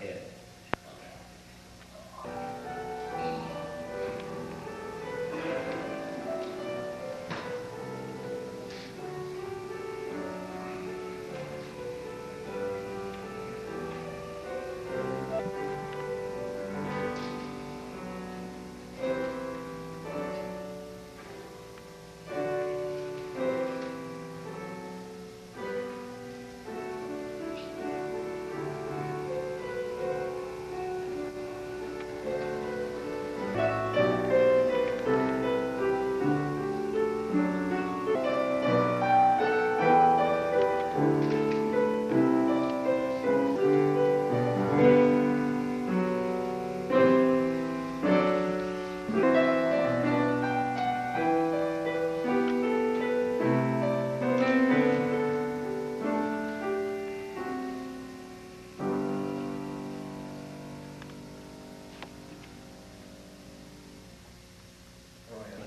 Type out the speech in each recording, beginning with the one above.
head.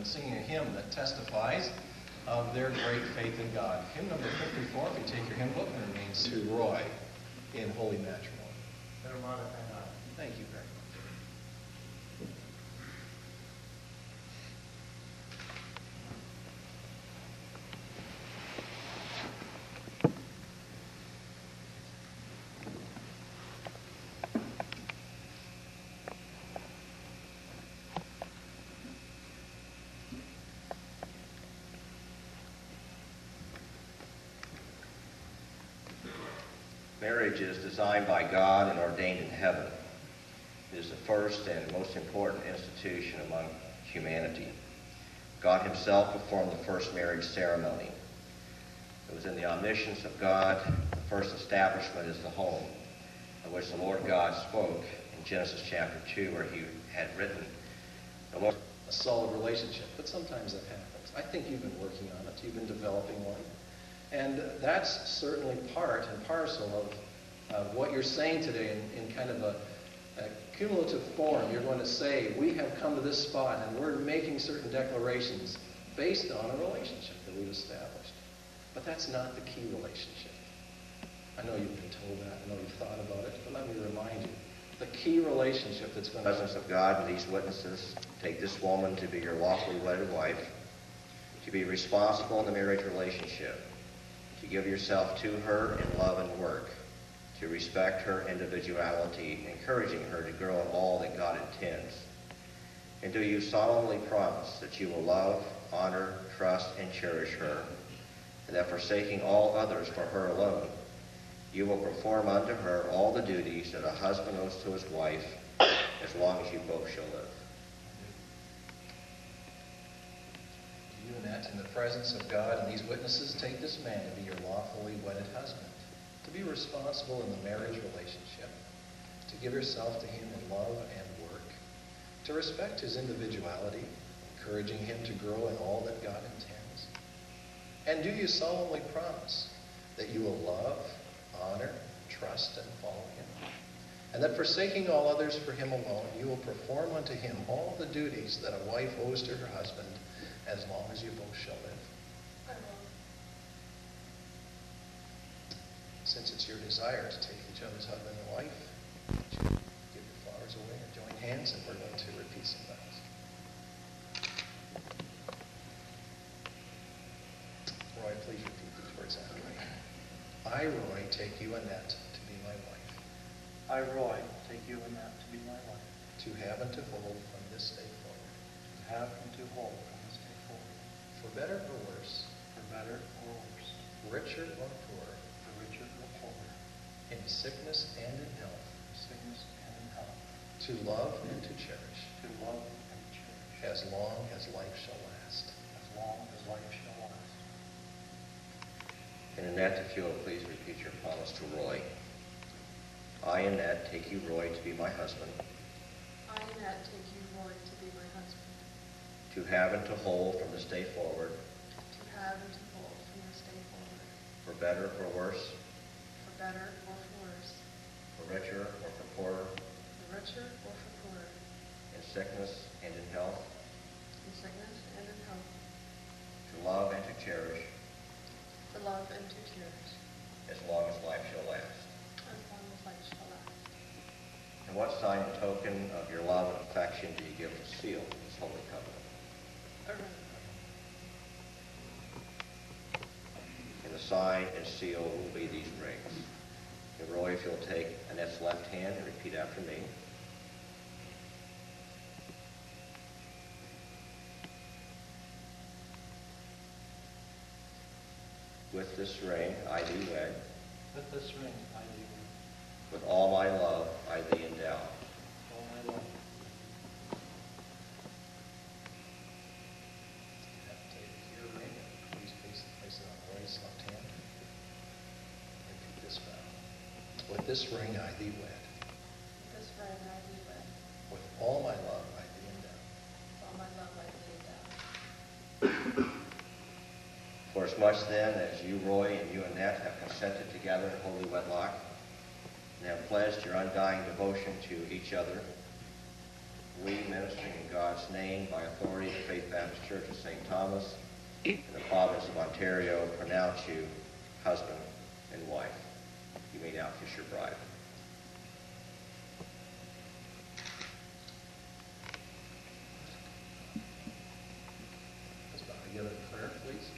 Singing a hymn that testifies of their great faith in God. Hymn number 54, if you take your hymn book, and it means to Roy in holy matrimony. Thank you very much. Marriage is designed by God and ordained in heaven. It is the first and most important institution among humanity. God himself performed the first marriage ceremony. It was in the omniscience of God. The first establishment is the home, of which the Lord God spoke in Genesis chapter 2, where he had written, the Lord, a solid relationship, but sometimes that happens. I think you've been working on it. You've been developing one. And that's certainly part and parcel of what you're saying today in kind of a cumulative form. You're going to say, we have come to this spot and we're making certain declarations based on a relationship that we've established. But that's not the key relationship. I know you've been told that. I know you've thought about it. But let me remind you, the key relationship that's going to... presence of God and these witnesses, take this woman to be your lawfully wedded wife, to be responsible in the marriage relationship, to give yourself to her in love and work, to respect her individuality, encouraging her to grow in all that God intends. And do you solemnly promise that you will love, honor, trust, and cherish her, and that forsaking all others for her alone, you will perform unto her all the duties that a husband owes to his wife as long as you both shall live? You, Annette, in the presence of God and these witnesses, take this man to be your lawfully wedded husband, to be responsible in the marriage relationship, to give yourself to him in love and work, to respect his individuality, encouraging him to grow in all that God intends. And do you solemnly promise that you will love, honor, trust, and follow him, and that forsaking all others for him alone, you will perform unto him all the duties that a wife owes to her husband, as long as you both shall live? I will. Since it's your desire to take each other's husband and wife, would you give your flowers away and join hands, and we're going to repeat some vows. Roy, please repeat these words after me. I, Roy, take you, Annette, to be my wife. I, Roy, take you, Annette, to be my wife. To have and to hold from this day forward. To have and to hold from this day forward. For better or worse. For better or worse. Richer or poorer. For richer or poorer. In sickness and in health. In sickness and in health. To love and to cherish. To love and to cherish. As long as life shall last. As long as life shall last. And Annette, if you will please repeat your promise to Roy. I, Annette, take you, Roy, to be my husband. I, Annette, take you, Roy, to be my husband. To have and to hold from this day forward. To have and to hold from this day forward. For better or worse. For better or for worse. For richer or for poorer. For richer or for poorer. In sickness and in health. In sickness and in health. To love and to cherish. To love and to cherish. As long as life shall last. As long as life shall last. what sign and token of your love and affection do you give to seal this holy covenant? And the sign and seal will be these rings. And Roy, if you'll take Annette's left hand and repeat after me. With this ring I do wed. With this ring I do wed. With all my love I thee endow. All my love. Take your ring and please place it on Roy's left hand. Repeat this vow. With this ring I thee wed. With this ring I do wed. With all my love I thee endow. All my love I thee endow. For as much then as you, Roy, and you, Annette, have consented together in holy wedlock, and have pledged your undying devotion to each other, we, ministering in God's name by authority of the Faith Baptist Church of St. Thomas in the province of Ontario, pronounce you husband and wife. You may now kiss your bride. Let's bow together in prayer, please.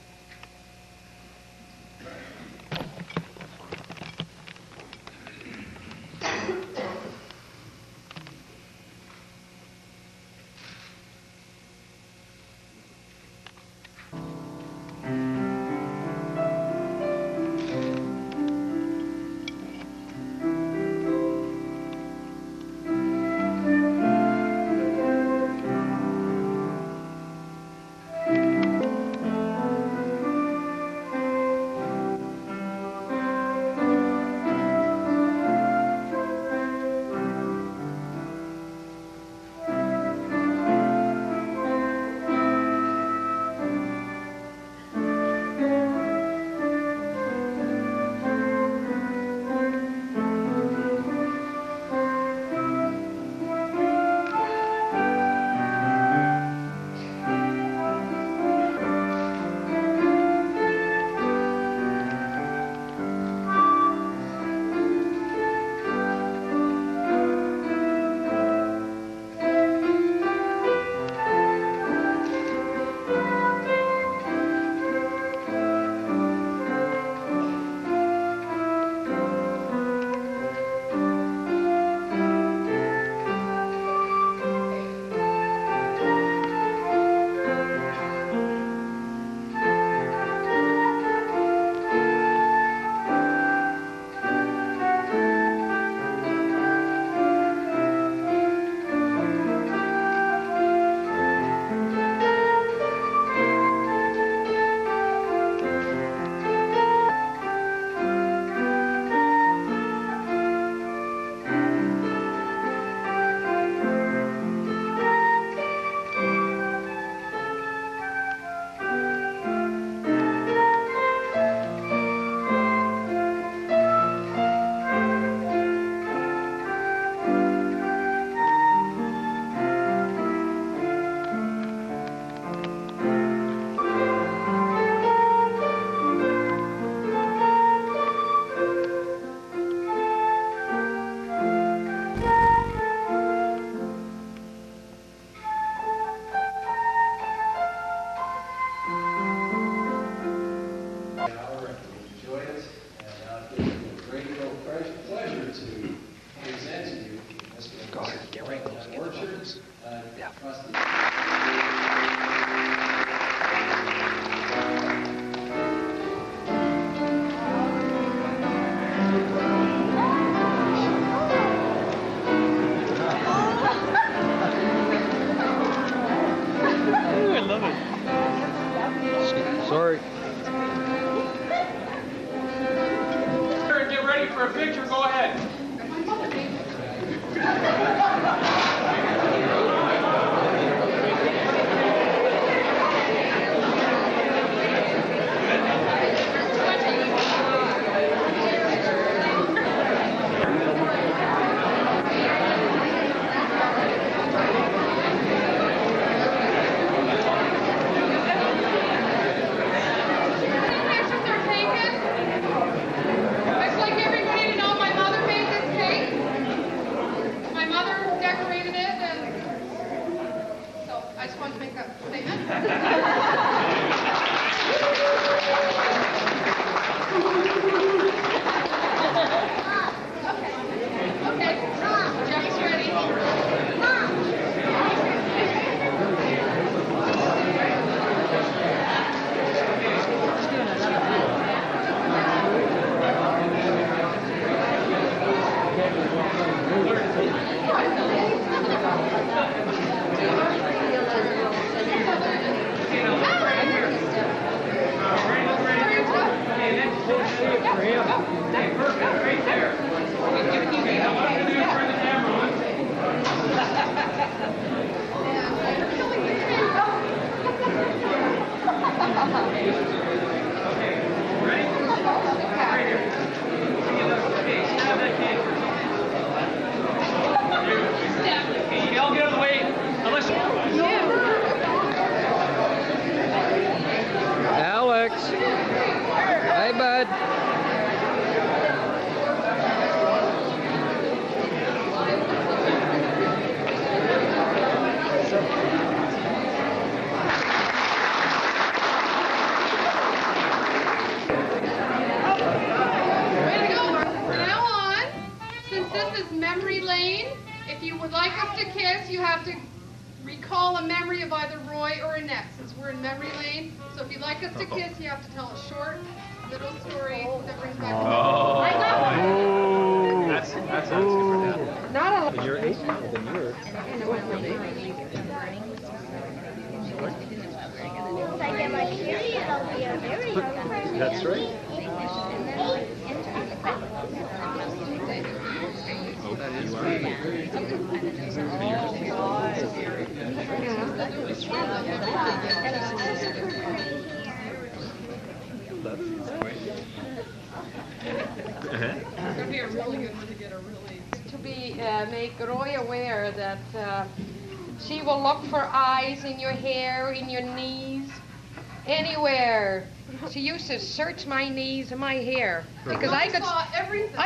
Alex. Hey, bud. Now on, since this is memory lane, if you would like us to kiss, you have to recall a memory of either Roy or Annette, since we're in memory lane. So if you'd like us to kiss, you have to tell a short little story that brings back That sounds super. Not a You're 8 now, then you're. If I get my period, I'll be a very young person. That's right. You It's going to be a really good one to get a really... make Roy aware that she will look for eyes in your hair, in your knees, anywhere. She used to search my knees and my hair because I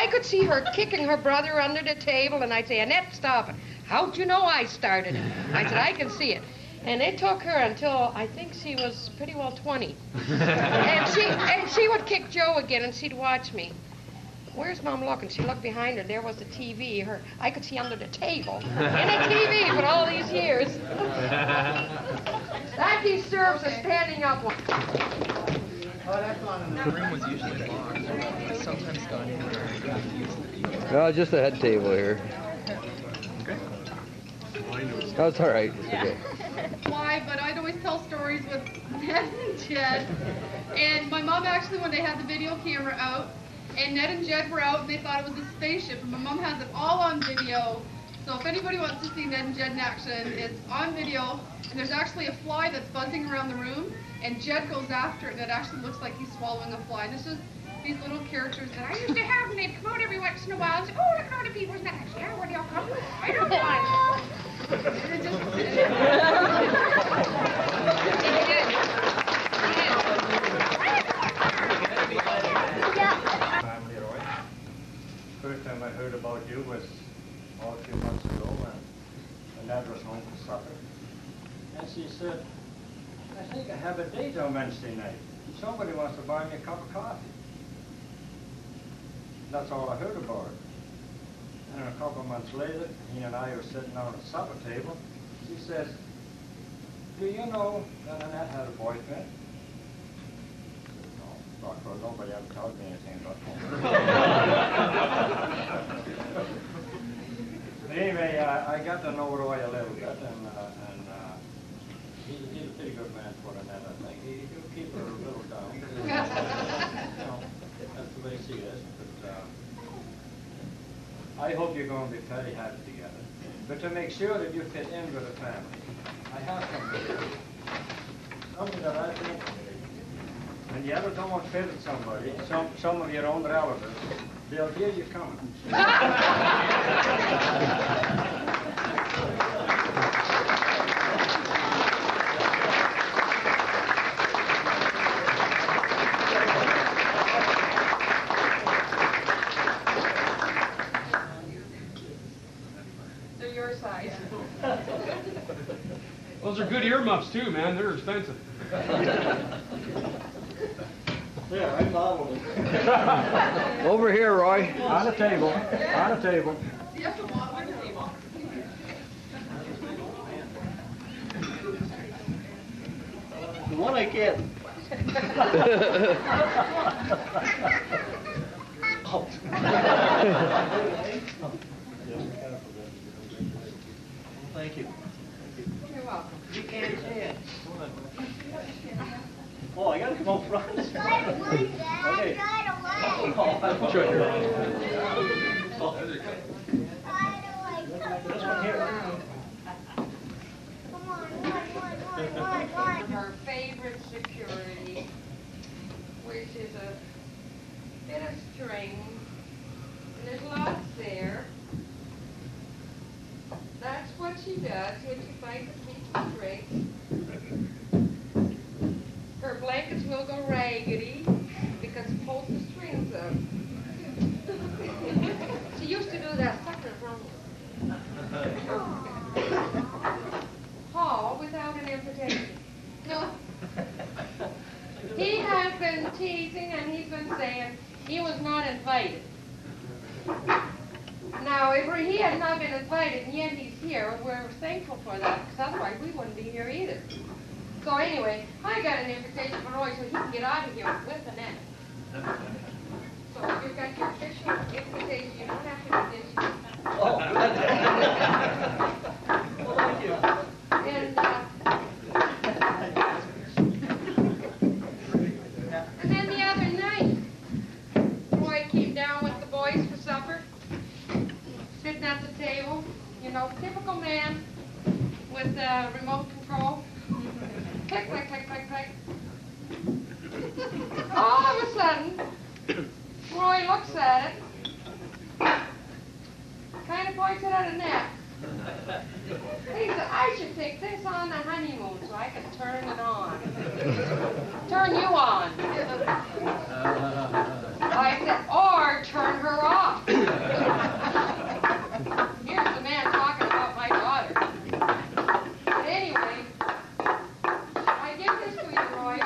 could see her kicking her brother under the table, and I'd say, Annette, stop it. How'd you know I started it? I said, I can see it. And it took her until I think she was pretty well 20. and she would kick Joe again, and she'd watch me. Where's Mom looking? She looked behind her. There was the TV. I could see under the table. In a TV for all these years. That deserves a standing up one. The room was usually locked. I sometimes got in there and used the No, just a head table here. Okay. That's all right. It's okay. Why, but I'd always tell stories with Ned and Jed. And my mom actually, when they had the video camera out, and Ned and Jed were out, and they thought it was a spaceship, and my mom has it all on video. So if anybody wants to see Ned and Jed in action, it's on video, and there's actually a fly that's buzzing around the room, and Jed goes after it, and it actually looks like he's swallowing a fly. And it's just these little characters that I used to have, and they'd come out every once in a while and say, oh, look at all the people, isn't that nice? Yeah, where do y'all come from? I don't know. And it Family, Roy. First time I heard about you was a few months ago when Dad was home for supper. And she said, I think I have a date on Wednesday night. Somebody wants to buy me a cup of coffee. That's all I heard about it. And a couple of months later, he and I were sitting down at the supper table. She says, do you know that Annette had a boyfriend? Well, nobody ever told me anything about that. But anyway, I got to know Roy a little bit, and he's a pretty good man for Annette, I think. He'll keep her a little down. You know, that's the way she is. But I hope you're going to be very happy together. But to make sure that you fit in with the family, I have something here. Something that I think, when you ever don't fit with somebody, some of your own relatives, they'll hear you coming. They're your size. Those are good earmuffs too, man. They're expensive. Yeah, I modeled it. Over here, Roy. On the table. On the table. You have to walk on the table. The one I get. Just careful there. Thank you. You're welcome. You can't say it. Oh, I gotta come up front. Okay. Sure. This one here. Her favorite security, which is a bit of string, and there's lots there. That's what she does when she finds a piece of string. Her blankets will go raggedy because she pulls the strings up. She used to do that sucker from Paul without an invitation. No. He has been teasing and he's been saying he was not invited. Now, if he had not been invited and yet he's here, we're thankful for that because otherwise we wouldn't be here either. So anyway, I got an invitation for Roy so he can get out of here with Annette. So you've got your official invitation. You don't have to audition. Oh, good. Well, thank you. And then the other night, Roy came down with the boys for supper, sitting at the table, you know, typical man with remote control. Click, click, click, click, click. All of a sudden, Roy looks at it, kind of points it at Annette. He said, I should take this on the honeymoon so I can turn it on. Turn you on. I said, or turn her off. Here's the man talking about my daughter. But anyway, I give this to you, Roy.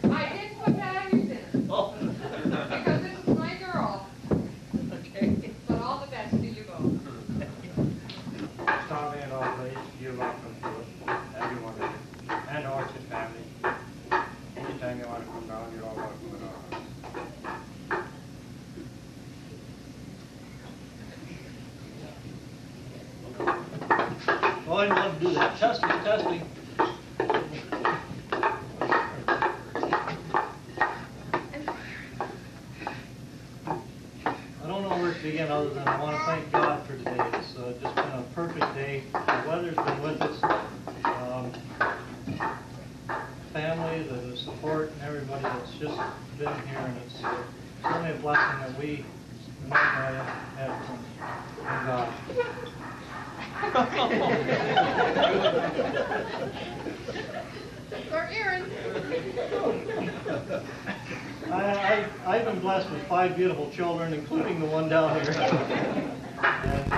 I did put batteries in it. Oh. Because this is my girl. Okay. But all the best to you both. Starting in our place, you're welcome to everyone and Orchard family. Anytime you want to come down, you're all welcome at our house. Oh, I'd love to do that. Testing, testing. I don't know where to begin other than I want to thank God for today. It's just been a perfect day. The weather's been with us. Family, the support, and everybody that's just been here, and it's only a blessing that we have from God. Or Aaron. I've been blessed with 5 beautiful children, including the one down here. And,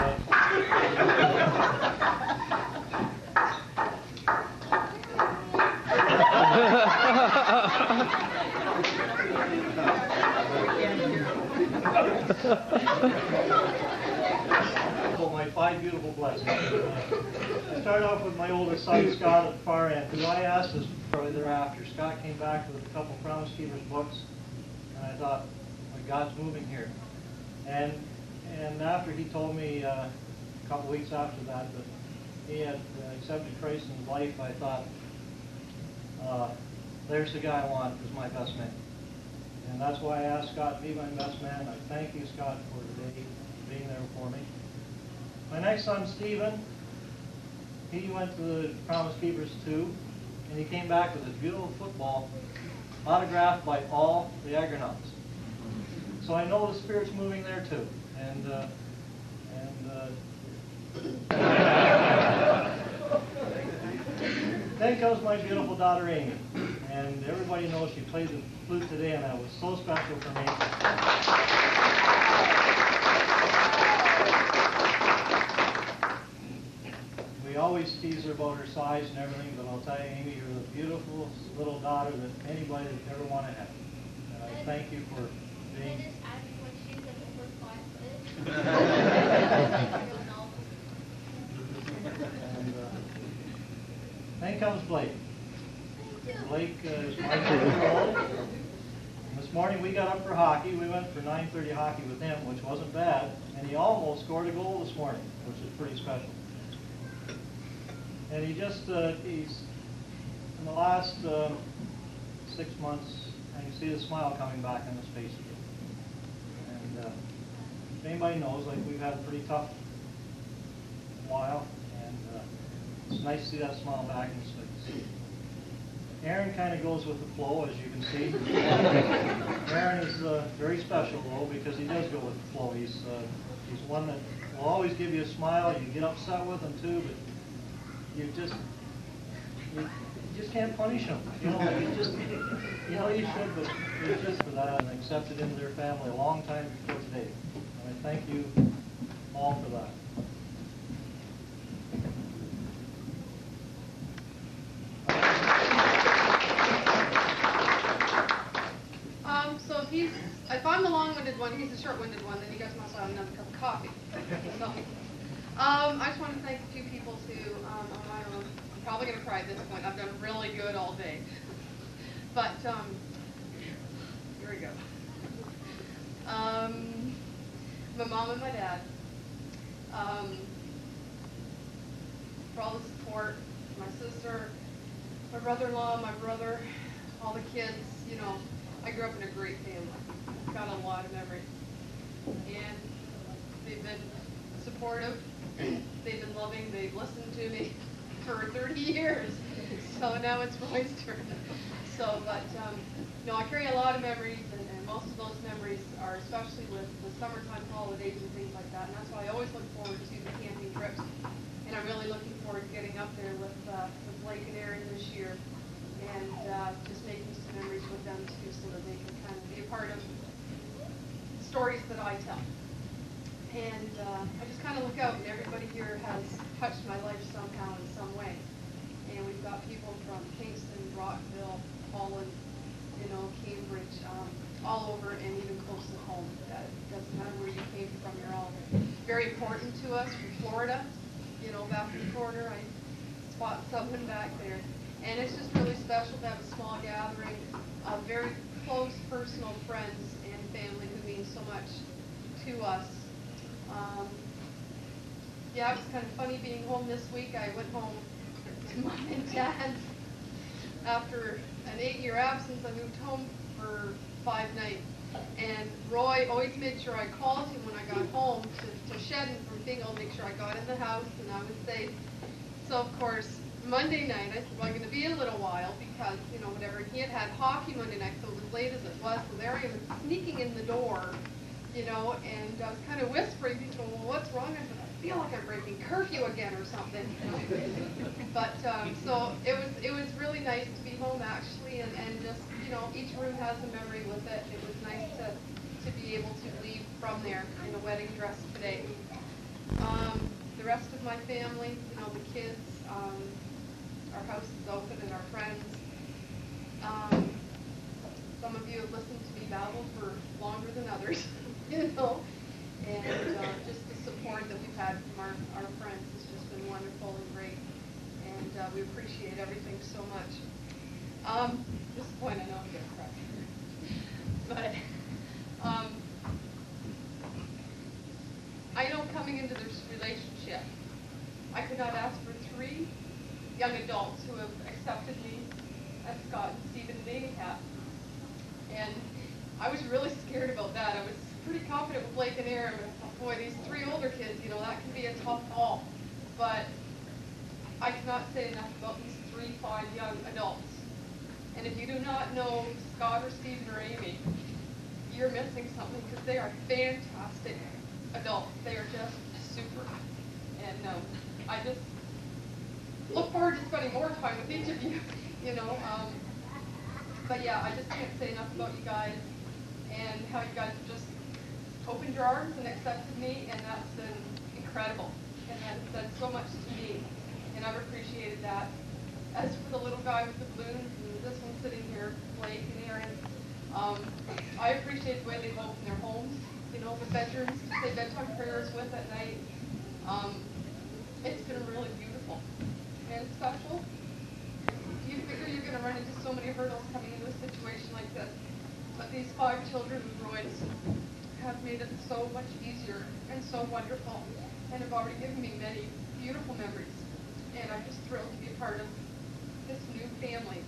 my 5 beautiful blessings. I start off with my oldest son, Scott, at the far end, who I asked this probably thereafter. Scott came back with a couple Promise Keepers books, and I thought, well, God's moving here. And after he told me a couple weeks after that he had accepted Christ in his life, I thought, there's the guy I want as my best man. And that's why I asked Scott to be my best man. I thank you, Scott, for today, being there for me. My next son, Stephen, he went to the Promise Keepers too, and he came back with his beautiful football autographed by all the Agronauts. So I know the Spirit's moving there too. Then comes my beautiful daughter, Amy. And everybody knows she played the flute today, and that was so special for me. We always tease her about her size and everything, but I'll tell you, Amy, you're the beautiful little daughter that anybody would ever want to have. And I thank you for being... And then comes Blake. Blake is my 2-year-old. Miss This morning we got up for hockey. We went for 9:30 hockey with him, which wasn't bad, and he almost scored a goal this morning, which is pretty special. And he just, he's, in the last 6 months, I can see the smile coming back on his face again. And if anybody knows, like, we've had a pretty tough while, and it's nice to see that smile back in his face. Aaron kind of goes with the flow, as you can see. Aaron is very special, though, because he does go with the flow. He's one that will always give you a smile. You get upset with him, too, but you just can't punish him. You know, you should, but it's just for that, and accepted into their family a long time before today. And I thank you all for that. So if I'm the long-winded one, he's the short-winded one, then you guys must have another cup of coffee. So, I just want to thank a few people too, on my own. I'm probably going to cry at this point. I've done really good all day. But, here we go. My mom and my dad, for all the support, my sister, my brother-in-law, my brother, all the kids, you know, I grew up in a great family. I've got a lot of memories. And they've been supportive, they've been loving, they've listened to me for 30 years. So now it's Roy's turn. So, but, no, I carry a lot of memories, and most of those memories are especially with the summertime holidays and things like that. And that's why I always look forward to the camping trips. And I'm really looking forward to getting up there with Blake and Aaron this year. And just making some memories with them too, so that they can kind of be a part of stories that I tell. And I just kind of look out, and everybody here has touched my life somehow in some way. And we've got people from Kingston, Rockville, Holland, you know, Cambridge, all over, and even close to home. That doesn't matter where you came from, you're all very important to us. From Florida, you know, back in the corner, I spot someone back there. And it's just really special to have a small gathering of very close personal friends and family who mean so much to us. Yeah, it was kind of funny being home this week. I went home to Mom and Dad's after an 8-year absence. I moved home for 5 nights. And Roy always made sure I called him when I got home to shed him from being able to make sure I got in the house and I was safe. So, of course, Monday night, I said, well, I'm going to be a little while because, you know, whatever. He had hockey Monday night, so as late as it was, so there I am sneaking in the door, you know, and I was kind of whispering. He's going, well, what's wrong? I said, I feel like I'm breaking curfew again or something. You know? But, so it was really nice to be home, actually, and just, you know, each room has a memory with it. It was nice to be able to leave from there in a wedding dress today. The rest of my family, you know, the kids, our house is open, and our friends. Some of you have listened to me babble for longer than others, you know, and just the support that we've had from our friends has just been wonderful and great, and we appreciate everything so much. At this point, I know I'm getting cracked, but I know coming into this relationship, I could not ask for 3 young adults who have accepted me as Scott and Stephen and Amy have. And I was really scared about that. I was pretty confident with Blake and Aaron, but boy, these 3 older kids, you know, that can be a tough call. But I cannot say enough about these 3 fine young adults. And if you do not know Scott or Stephen or Amy, you're missing something, because they are fantastic adults. They are just super. And I just look forward to spending more time with each of you, you know. But yeah, I just can't say enough about you guys and how you guys have just opened your arms and accepted me, and that's been incredible. And that has said so much to me, and I've appreciated that. As for the little guy with the balloons, and this one sitting here, Blake and Aaron, I appreciate the way they've opened their homes, you know, the bedrooms to say bedtime prayers with at night. It's been really beautiful and special. You figure you're going to run into so many hurdles coming into a situation like this. But these 5 children of Roy's have made it so much easier and so wonderful, and have already given me many beautiful memories. And I'm just thrilled to be a part of this new family.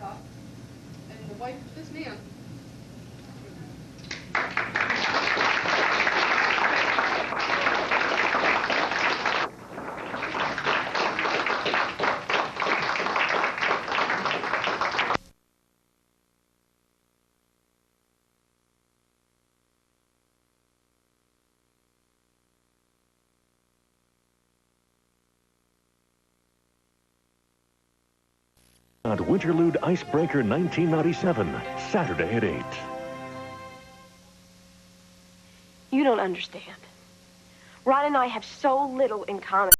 And the wife of this man. Winterlude Icebreaker 1997, Saturday at 8. You don't understand. Ron and I have so little in common.